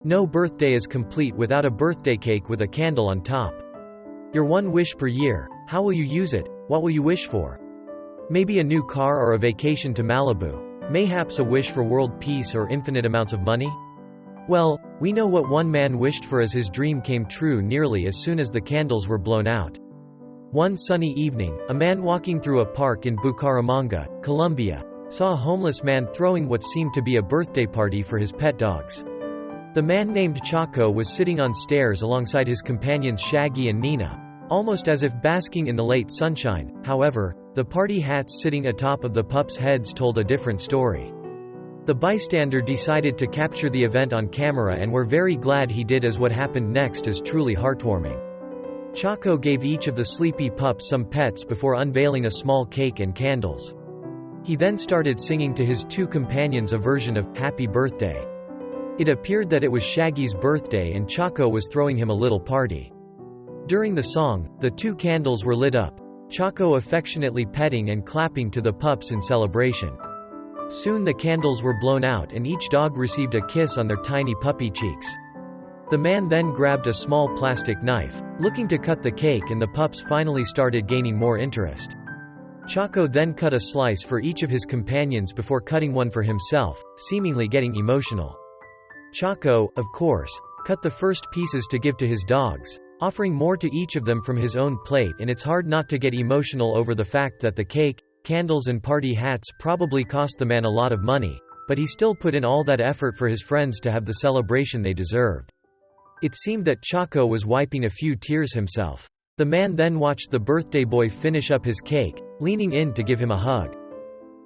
No birthday is complete without a birthday cake with a candle on top. Your one wish per year. How will you use it? What will you wish for? Maybe a new car or a vacation to Malibu. Mayhaps a wish for world peace or infinite amounts of money? Well, we know what one man wished for as his dream came true nearly as soon as the candles were blown out. One sunny evening, a man walking through a park in Bucaramanga, Colombia, saw a homeless man throwing what seemed to be a birthday party for his pet dogs. The man named Chaco was sitting on stairs alongside his companions Shaggy and Nina, almost as if basking in the late sunshine. However, the party hats sitting atop of the pups' heads told a different story. The bystander decided to capture the event on camera, and we're very glad he did, as what happened next is truly heartwarming. Chaco gave each of the sleepy pups some pets before unveiling a small cake and candles. He then started singing to his two companions a version of "Happy Birthday." It appeared that it was Shaggy's birthday and Chaco was throwing him a little party. During the song, the two candles were lit up, Chaco affectionately petting and clapping to the pups in celebration. Soon the candles were blown out and each dog received a kiss on their tiny puppy cheeks. The man then grabbed a small plastic knife, looking to cut the cake, and the pups finally started gaining more interest. Chaco then cut a slice for each of his companions before cutting one for himself, seemingly getting emotional. Chaco, of course, cut the first pieces to give to his dogs, offering more to each of them from his own plate, and it's hard not to get emotional over the fact that the cake, candles and party hats probably cost the man a lot of money, but he still put in all that effort for his friends to have the celebration they deserved. It seemed that Chaco was wiping a few tears himself. The man then watched the birthday boy finish up his cake, leaning in to give him a hug.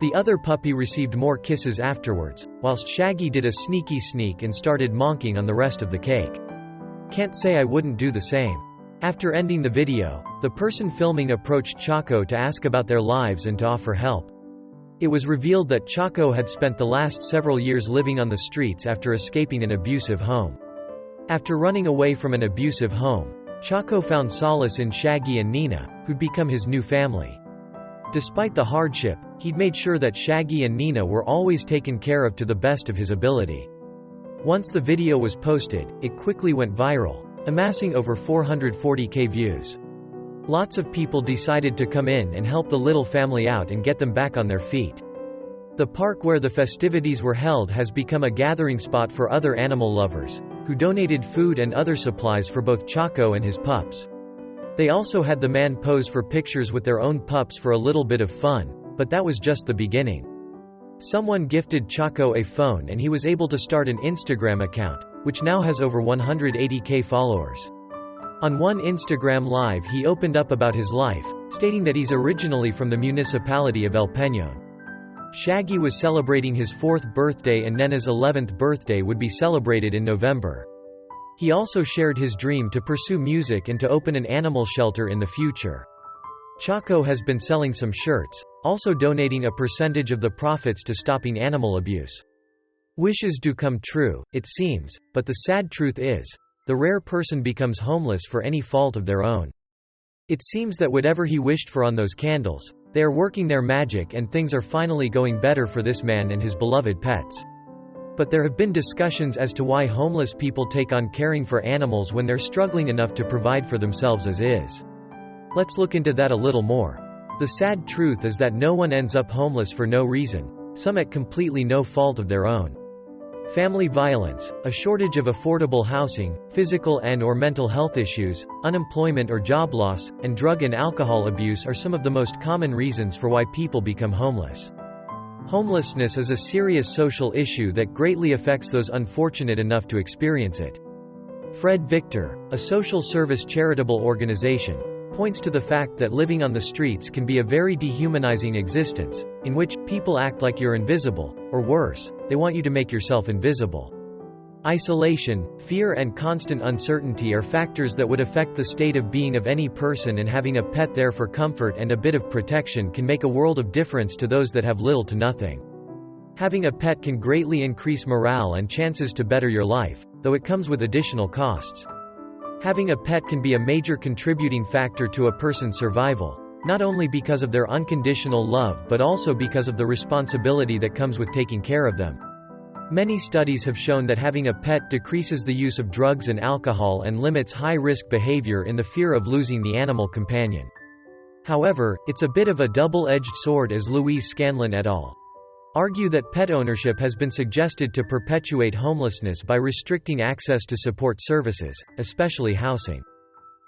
The other puppy received more kisses afterwards, whilst Shaggy did a sneaky sneak and started monking on the rest of the cake. Can't say I wouldn't do the same. After ending the video, the person filming approached Chaco to ask about their lives and to offer help. It was revealed that Chaco had spent the last several years living on the streets after escaping an abusive home. After running away from an abusive home, Chaco found solace in Shaggy and Nina, who'd become his new family. Despite the hardship, he'd made sure that Shaggy and Nina were always taken care of to the best of his ability. Once the video was posted, it quickly went viral, amassing over 440,000 views. Lots of people decided to come in and help the little family out and get them back on their feet. The park where the festivities were held has become a gathering spot for other animal lovers, who donated food and other supplies for both Chaco and his pups. They also had the man pose for pictures with their own pups for a little bit of fun, but that was just the beginning. Someone gifted Chaco a phone and he was able to start an Instagram account, which now has over 180,000 followers. On one Instagram Live he opened up about his life, stating that he's originally from the municipality of El Peñón. Shaggy was celebrating his 4th birthday and Nena's 11th birthday would be celebrated in November. He also shared his dream to pursue music and to open an animal shelter in the future. Chaco has been selling some shirts, also donating a percentage of the profits to stopping animal abuse. Wishes do come true, it seems, but the sad truth is, the rare person becomes homeless for any fault of their own. It seems that whatever he wished for on those candles, they are working their magic and things are finally going better for this man and his beloved pets. But there have been discussions as to why homeless people take on caring for animals when they're struggling enough to provide for themselves as is. Let's look into that a little more. The sad truth is that no one ends up homeless for no reason, some at completely no fault of their own. Family violence, a shortage of affordable housing, physical and/or mental health issues, unemployment or job loss, and drug and alcohol abuse are some of the most common reasons for why people become homeless. Homelessness is a serious social issue that greatly affects those unfortunate enough to experience it. Fred Victor, a social service charitable organization, points to the fact that living on the streets can be a very dehumanizing existence, in which people act like you're invisible, or worse, they want you to make yourself invisible. Isolation, fear and constant uncertainty are factors that would affect the state of being of any person, and having a pet there for comfort and a bit of protection can make a world of difference to those that have little to nothing. Having a pet can greatly increase morale and chances to better your life, though it comes with additional costs. Having a pet can be a major contributing factor to a person's survival, not only because of their unconditional love but also because of the responsibility that comes with taking care of them. Many studies have shown that having a pet decreases the use of drugs and alcohol and limits high-risk behavior in the fear of losing the animal companion. However, it's a bit of a double-edged sword, as Louise Scanlon et al. argue that pet ownership has been suggested to perpetuate homelessness by restricting access to support services, especially housing.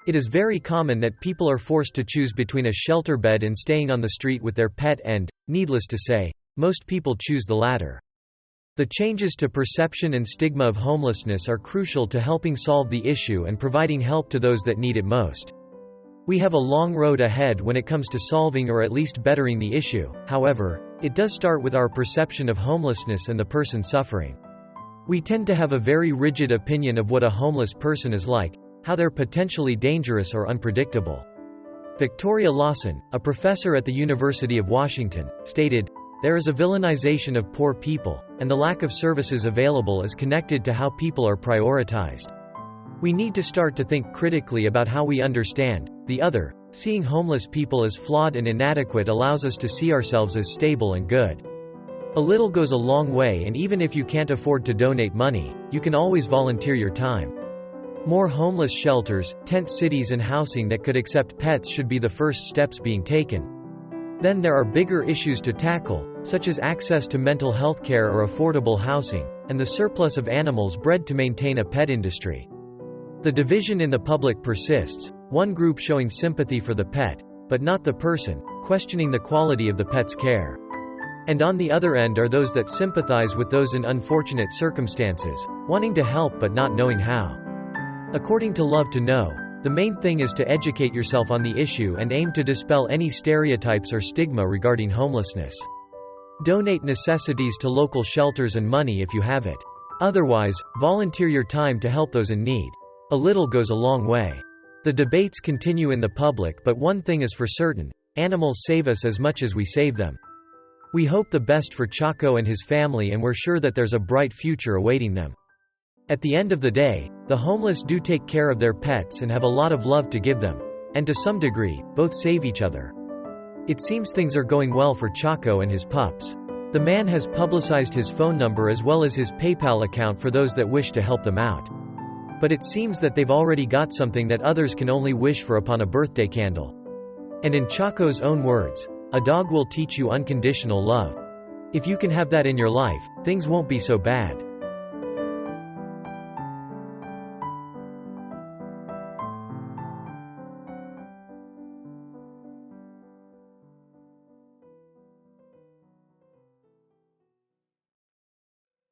It is very common that people are forced to choose between a shelter bed and staying on the street with their pet and, needless to say, most people choose the latter. The changes to perception and stigma of homelessness are crucial to helping solve the issue and providing help to those that need it most. We have a long road ahead when it comes to solving or at least bettering the issue. However, it does start with our perception of homelessness and the person suffering. We tend to have a very rigid opinion of what a homeless person is like, how they're potentially dangerous or unpredictable. Victoria Lawson, a professor at the University of Washington, stated, "There is a villainization of poor people, and the lack of services available is connected to how people are prioritized. We need to start to think critically about how we understand the other. Seeing homeless people as flawed and inadequate allows us to see ourselves as stable and good. A little goes a long way, and even if you can't afford to donate money, you can always volunteer your time. More homeless shelters, tent cities and housing that could accept pets should be the first steps being taken. Then there are bigger issues to tackle, such as access to mental health care or affordable housing, and the surplus of animals bred to maintain a pet industry." The division in the public persists, one group showing sympathy for the pet, but not the person, questioning the quality of the pet's care. And on the other end are those that sympathize with those in unfortunate circumstances, wanting to help but not knowing how. According to Love to Know, the main thing is to educate yourself on the issue and aim to dispel any stereotypes or stigma regarding homelessness. Donate necessities to local shelters and money if you have it. Otherwise, volunteer your time to help those in need. A little goes a long way. The debates continue in the public, but one thing is for certain: animals save us as much as we save them. We hope the best for Chaco and his family, and we're sure that there's a bright future awaiting them. At the end of the day, the homeless do take care of their pets and have a lot of love to give them. And to some degree, both save each other. It seems things are going well for Chaco and his pups. The man has publicized his phone number as well as his PayPal account for those that wish to help them out. But it seems that they've already got something that others can only wish for upon a birthday candle. And in Chaco's own words, "A dog will teach you unconditional love." If you can have that in your life, things won't be so bad.